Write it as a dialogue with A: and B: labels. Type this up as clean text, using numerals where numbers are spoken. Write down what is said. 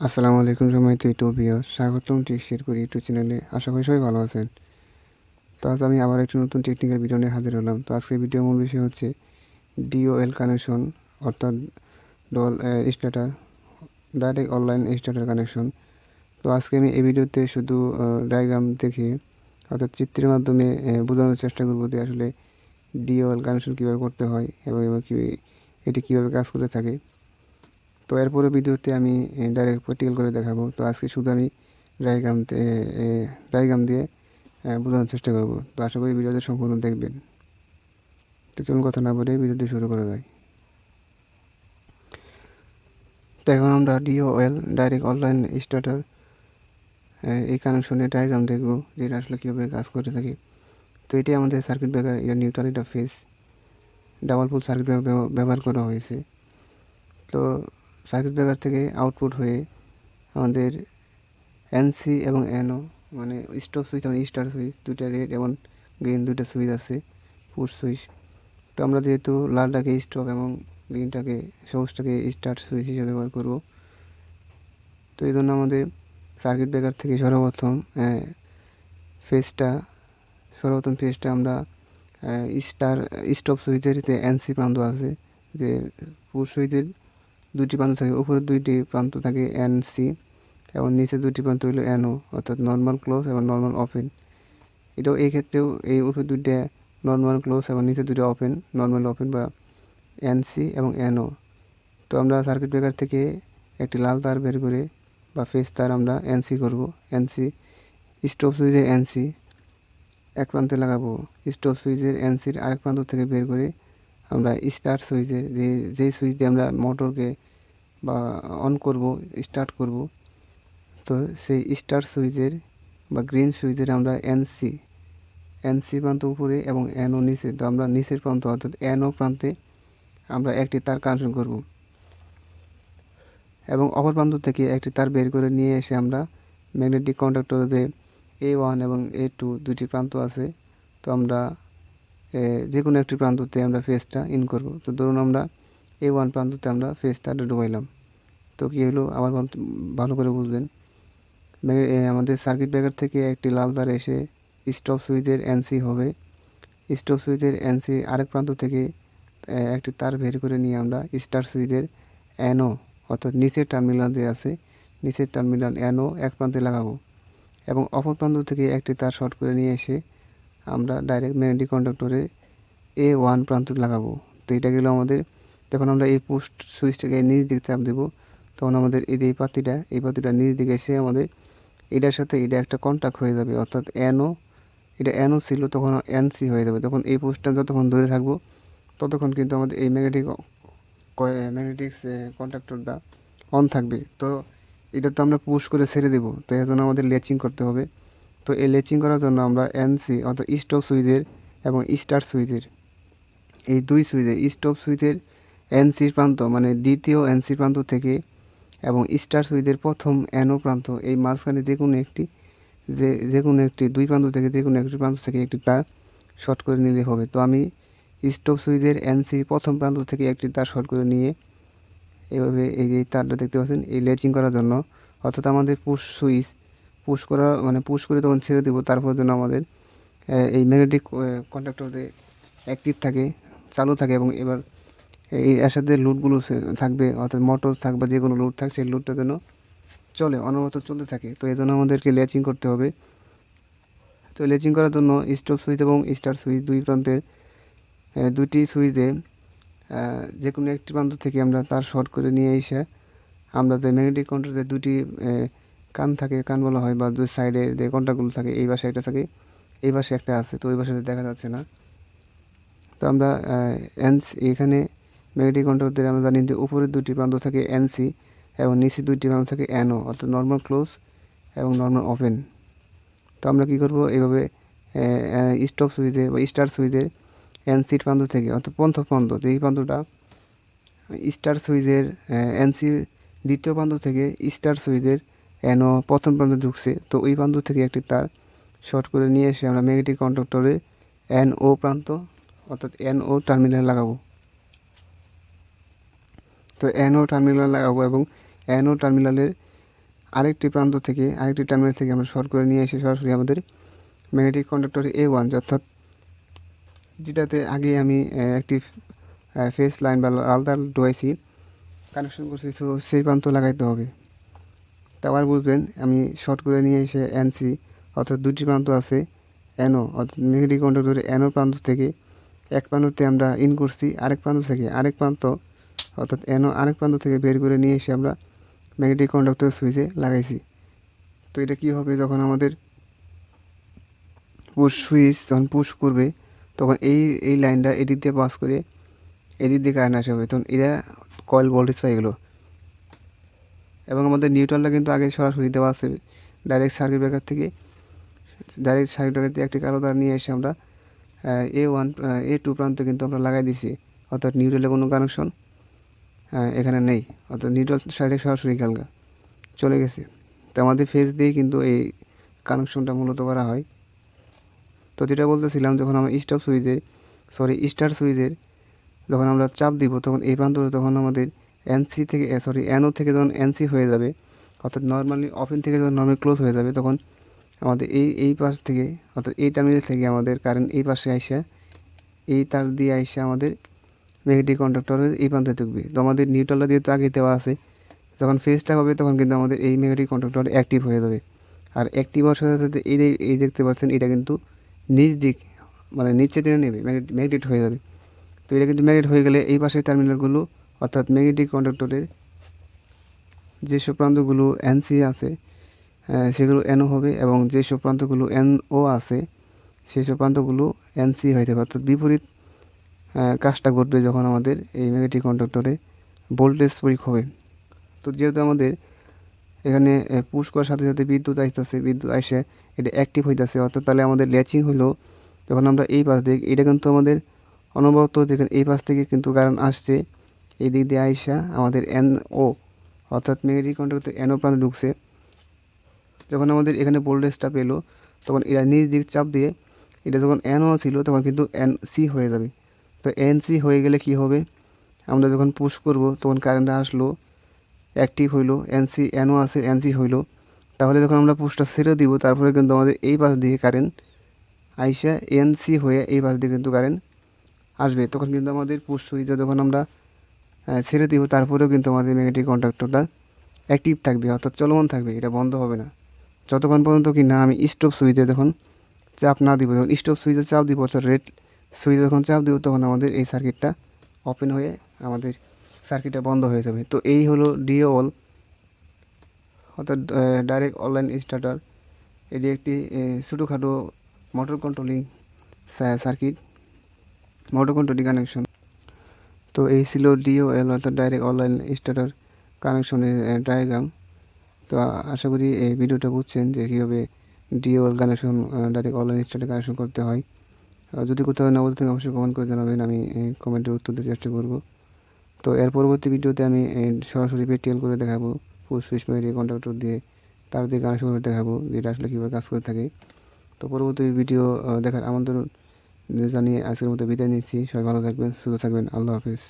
A: আসসালামু আলাইকুম সম্মানিত ইউটিউব ভিউয়ার, স্বাগতম টেকশেয়ার করি ইউটিউব চ্যানেলে। আশা করি সবাই ভালো আছেন। তো আজ আমি আবার একটা নতুন টেকনিক্যাল ভিডিও নিয়ে হাজির হলাম। তো আজকের ভিডিওর মূল বিষয় হচ্ছে ডিওএল কানেকশন, অর্থাৎ doll starter, direct online starter connection. তো আজকে আমি এই ভিডিওতে শুধু ডায়াগ্রাম দেখে, অর্থাৎ চিত্রের মাধ্যমে বোঝানোর চেষ্টা করব যে আসলে ডিওএল কানেকশন কীভাবে করতে হয় এবং এটি কীভাবে কাজ করে থাকে। তো এরপরে ভিডিওতে আমি ডাইরেক্ট প্র্যাকটিক্যাল করে দেখাবো। তো আজকে শুধু আমি ডায়াগ্রাম দিয়ে বোঝানোর চেষ্টা করব। তো আশা করি ভিডিওতে সম্পূর্ণ দেখবেন। তো চলুন কথা না বলে ভিডিওটি শুরু করা যায়। তো এখন আমরা ডিওএল, ডাইরেক্ট অনলাইন স্টার্টার, এই কানেকশনের ডায়াগ্রাম দেখব যে এটা আসলে কীভাবে কাজ করে থাকে। তো এটি আমাদের সার্কিট ব্রেকার, এটা নিউট্রাল, এটা phase, double pole circuit breaker ব্যবহার করা হয়েছে। তো সার্কিট ব্রেকার থেকে আউটপুট হয়ে আমাদের এনসি এবং এনও, মানে স্টপ সুইচ এবং স্টার সুইচ, দুইটা রেড এবং গ্রিন দুইটা সুইচ আছে, পুশ সুইচ। তো আমরা যেহেতু লালটাকে স্টপ এবং গ্রিনটাকে, সবুজটাকে স্টার্ট সুইচ হিসেবে ব্যবহার করব। তো এই জন্য আমাদের সার্কিট ব্রেকার থেকে সর্বপ্রথম ফেজটা আমরা স্টপ সুইচের যে এনসি প্রান্ত আছে, যে পুশ সুইচের দুটি প্রান্ত থাকে, উপরের দুইটি প্রান্ত থাকে এনসি এবং নিচে দুটি প্রান্ত হলো এনও, অর্থাৎ নর্মাল ক্লোজ এবং নর্মাল ওপেন। এটাও এই ক্ষেত্রেও এই উপরে দুইটা নর্মাল ক্লোজ এবং নিচে দুটো ওপেন, নর্মাল ওপেন বা এনসি এবং এনও। তো আমরা সার্কিট ব্রেকার থেকে একটি লাল তার বের করে বা ফেজ তার আমরা এনসি করব। এনসি স্টপ সুইচের এনসি এক প্রান্তে লাগাবো, স্টপ সুইচের এনসির আরেক প্রান্ত থেকে বের করে আমরা স্টার্ট সুইচের যেই সুইচ দিয়ে আমরা মোটরকে বা অন করব, স্টার্ট করব, তো সেই স্টার সুইচের বা গ্রিন সুইচের আমরা এনসি প্রান্ত উপরে এবং এনও নিচে। তো আমরা নিচের প্রান্ত অর্থাৎ এনও প্রান্তে আমরা একটি তার কানেকশন করব এবং অপর প্রান্ত থেকে একটি তার বের করে নিয়ে এসে আমরা ম্যাগনেটিক কন্ডাক্টরে A1 এবং A2 দুইটি প্রান্ত আছে, তো আমরা যে কোনো একটি প্রান্ততে আমরা ফেজটা ইন করব। তো ধরুন আমরা A1 প্রান্ততে আমরা ফেজটা ঢুকাইলাম। তো কী হলো আবার ভালো করে বুঝবেন। আমাদের সার্কিট ব্রেকার থেকে একটি লাল তার এসে স্টপ সুইচের এনসি হবে, স্টপ সুইচের এনসি আরেক প্রান্ত থেকে একটি তার বের করে নিয়ে আমরা স্টার সুইচের এনও, অর্থাৎ নিচের টার্মিনাল যে আছে, নিচের টার্মিনাল এনও এক প্রান্তে লাগাবো এবং অপর প্রান্ত থেকে একটি তার শর্ট করে নিয়ে এসে আমরা ডাইরেক্ট ম্যাগনেটিক কন্ডাক্টরে A1 প্রান্তে লাগাবো। তো এটা গেল আমাদের। যখন আমরা এই পুশ সুইচটাকে নিচ দিকে চাপ দেবো, তখন আমাদের এই পাতিটা নিচ দিকে এসে আমাদের এটার সাথে এটা একটা কন্ট্যাক্ট হয়ে যাবে, অর্থাৎ এটা এনও ছিল তখন এনসি হয়ে যাবে। তখন এই পুশটা যতক্ষণ ধরে থাকবো ততক্ষণ কিন্তু আমাদের এই ম্যাগনেটিক কন্ট্যাক্টরটা অন থাকবে। তো এটা তো আমরা পুশ করে ছেড়ে দেবো, তো এর জন্য আমাদের লেচিং করতে হবে। তো এই লেচিং করার জন্য আমরা এনসি অর্থাৎ স্টপ সুইচের এবং স্টার্ট সুইচের এই দুই সুইচের স্টপ সুইচের এনসির প্রান্ত, মানে দ্বিতীয় এনসি প্রান্ত থেকে এবং স্টার সুইচের প্রথম এনও প্রান্ত, এই মাঝখানে যে কোনো একটি দুই প্রান্ত থেকে যে কোনো একটি প্রান্ত থেকে একটি তার শর্ট করে নিলে হবে। তো আমি স্টপ সুইচের এনসির প্রথম প্রান্ত থেকে একটি তার শর্ট করে নিয়ে এভাবে এই যে তারটা দেখতে পাচ্ছেন, এই লেচিং করার জন্য, অর্থাৎ আমাদের পুশ করে তখন ছেড়ে দেবো। তারপর জন্য আমাদের এই ম্যাগনেটিক কন্ডাক্টরে অ্যাক্টিভ থাকে, চালু থাকে এবং এবার এর সাথে লোডগুলো থাকবে, অর্থাৎ মোটর থাকবে, যে কোনো লোড থাকবে সেই লোডটা যেন চলে, অনবরত চলতে থাকে। তো এই জন্য আমাদেরকে লেচিং করতে হবে। তো লেচিং করার জন্য স্টপ সুইচ এবং স্টার সুইচ দুই প্রান্তের দুটি সুইচে যে কোনো একটি প্রান্ত থেকে আমরা তার শর্ট করে নিয়ে এসে আমরা যে ম্যাগনেটিক কন্ট্রোলের দুটি কান থাকে, কান বলা হয়, বা দুই সাইডে যে কন্ট্যাক্টগুলো থাকে, এই পাশে একটা থাকে, এই পাশে একটা আছে, তো ওই পাশে দেখা যাচ্ছে না। তো আমরা এখানে ম্যাগনেটিক কন্ট্রোলের আমরা জানি যে উপরের দুটি প্রান্ত থাকে এনসি এবং নিচে দুইটি প্রান্ত থাকে এনও, অর্থাৎ নর্মাল ক্লোজ এবং নর্মাল ওপেন। তো আমরা কী করবো, এইভাবে স্টপ সুইচের বা স্টার সুইচের এনসির প্রান্ত থেকে, অর্থাৎ প্রথম প্রান্ত, এই প্রান্তটা স্টার সুইচের এনসির দ্বিতীয় প্রান্ত থেকে স্টার সুইচের এনও প্রথম প্রান্ত ঢুকছে, তো ওই প্রান্ত থেকে একটি তার শর্ট করে নিয়ে এসে আমরা ম্যাগনেটিক কন্ডাক্টরে এনও প্রান্ত, অর্থাৎ এনও টার্মিনাল লাগাবো। তো এনও টার্মিনাল লাগাবো এবং এনও টার্মিনালের আরেকটি প্রান্ত থেকে আরেকটি টার্মিনাল থেকে আমরা শর্ট করে নিয়ে এসে সরাসরি আমাদের ম্যাগনেটিক কন্ডাক্টর A1 অর্থাৎ যেটাতে আগে আমি একটি ফেস লাইন বা আলাদা ডুয়াইছি কানেকশন করছি, তো সেই প্রান্ত লাগাইতে হবে। তা আবার বুঝবেন, আমি শর্ট করে নিয়ে এসে এনসি অর্থাৎ দুটি প্রান্ত আছে এনও অর্থাৎ ম্যাগনেটিক কন্ডাক্টরের এনও প্রান্ত থেকে এক প্রান্ততে আমরা ইন করছি, আরেক প্রান্ত থেকে আরেক প্রান্ত অর্থাৎ এনও আরেক প্রান্ত থেকে বের করে নিয়ে এসে আমরা ম্যাগনেটিক কন্ডাক্টর সুইচে লাগাইছি। তো এটা কী হবে, যখন আমাদের সুইচ যখন পুশ করবে তখন এই লাইনটা এদিক দিয়ে পাস করে এদিক দিয়ে কারেন্ট আসা হবে, তখন এরা কয়েল ভোল্টেজ পাই গেলো। এবং আমাদের নিউট্রালটা কিন্তু আগে সরাসরি দেওয়া আছে ডাইরেক্ট সার্কিট ব্রেকার থেকে, ডাইরেক্ট সার্কিট ব্রেকার থেকে একটি কালো তার নিয়ে এসে আমরা A1 A2 প্রান্তে কিন্তু আমরা লাগাই দিছি, অর্থাৎ নিউট্রালে কোনো কানেকশন এখানে নেই, অর্থাৎ নিউট্রাল সাইডে সরাসরি কালকা চলে গেছে। তো আমাদের ফেজ দিয়ে কিন্তু এই কানেকশনটা মূলত করা হয়। তো যেটা বলতেছিলাম, যখন আমরা স্টার সুইচের যখন আমরা চাপ দিব তখন এই প্রান্ত তখন আমাদের এনও থেকে যখন এনসি হয়ে যাবে, অর্থাৎ নর্মালি ওপেন থেকে যখন নর্মালি ক্লোজ হয়ে যাবে, তখন আমাদের এই পাশ থেকে অর্থাৎ এই টার্মিনাল থেকে আমাদের কারেন্ট এই পাশে আইসা এই তার দিয়ে আইসা আমাদের ম্যাগনেটিক কন্ডাক্টরের এই প্রান্তে ঢুকবে। তো আমাদের নিউট্রালটা যেহেতু আগে দেওয়া আছে, যখন ফেজটা হবে তখন কিন্তু আমাদের এই ম্যাগনেটিক কন্ডাক্টর অ্যাক্টিভ হয়ে যাবে। আর অ্যাক্টিভ হওয়ার সাথে সাথে এই দেখতে পাচ্ছেন, এটা কিন্তু নিচ দিক মানে নিচে টেনে নেবে, ম্যাগনেট হয়ে যাবে। তো এটা কিন্তু ম্যাগনেট হয়ে গেলে এই পাশের টার্মিনালগুলো অর্থাৎ ম্যাগনেটিক কন্ডাক্টরের যেসব প্রান্তগুলো এনসি আছে সেগুলো এনও হবে, এবং যেসব প্রান্তগুলো এনও আছে সেসব প্রান্তগুলো এনসি হয়ে যাবে, অর্থাৎ বিপরীত কাজটা ঘটবে যখন আমাদের এই ম্যাগনেটিক কন্ডাক্টরে ভোল্টেজ প্রয়োগ হবে। তো যেহেতু আমাদের এখানে পুশ করার সাথে সাথে বিদ্যুৎ আসতেছে, বিদ্যুৎ আসে এটা অ্যাক্টিভ হইতেছে, অর্থাৎ তাহলে আমাদের ল্যাচিং হলো যখন আমরা এই পাশ দিক, এটা কিন্তু আমাদের অনবরত যেখানে এই পাশ থেকে কিন্তু কারেন্ট আসছে এই দিক দিয়ে আইসা আমাদের এনও অর্থাৎ ম্যাগনেটিক কন্ডাক্টরে এনও প্রান্তে ঢুকছে। যখন আমাদের এখানে ভোল্টেজটা পেলো তখন এরা নিচ দিক চাপ দিয়ে এটা যখন এনও ছিল তখন কিন্তু এনসি হয়ে যাবে। তো এনসি হয়ে গেলে কি হবে, আমরা যখন পুশ করব তখন কারেন্টটা আসলো অ্যাক্টিভ হইলো, এনও আছে এনসি হইলো। তাহলে যখন আমরা পুশটা ছেড়ে দিব তারপরে কিন্তু আমাদের এই পাশ দিকে কারেন্ট আইসা এনসি হয়ে এই পাশ দিকে কিন্তু কারেন্ট আসবে। তখন কিন্তু আমাদের পুশ সুইচে যখন আমরা ছেড়ে দিব তারপরেও কিন্তু আমাদের ম্যাগনেটিক কন্ডাক্টরটা অ্যাক্টিভ থাকবে, অর্থাৎ চলমান থাকবে, এটা বন্ধ হবে না যতক্ষণ পর্যন্ত কি না আমি স্টপ সুইচে যখন চাপ না দিব। যখন স্টপ সুইচে চাপ দিব অর্থাৎ রেড সুইচে যখন চাপ দিব তখন আমাদের এই সার্কিটটা ওপেন হয়ে আমাদের সার্কিটটা বন্ধ হয়ে যাবে। তো এই হলো ডিওল অর্থাৎ ডাইরেক্ট অনলাইন স্টার্টার। এটি একটি ছোটোখাটো motor controlling circuit, motor controlling connection. তো এই ছিল ডিওএল অর্থাৎ ডাইরেক্ট অনলাইন স্টার্টার কানেকশনের ডায়াগ্রাম। তো আশা করি এই ভিডিওটা বুঝছেন যে কীভাবে DOL connection direct online starter connection করতে হয়। যদি কোথাও না বলতে অবশ্যই কমেন্ট করে জানাবেন, আমি কমেন্টের উত্তর দিতে চেষ্টা করব। তো এর পরবর্তী ভিডিওতে আমি সরাসরি প্র্যাকটিক্যাল করে দেখাবো, ফুল সুইচ ম্যাগনেটিক কন্ডাক্টর দিয়ে তার দিয়ে কানেকশন করে দেখাবো যেটা আসলে কীভাবে কাজ করে থাকে। তো পরবর্তী ভিডিও দেখার আমন্ত্রণ জানিয়ে আজকের মতো বিদায় নিচ্ছি। সবাই ভালো থাকবেন, সুস্থ থাকবেন, আল্লাহ হাফিজ।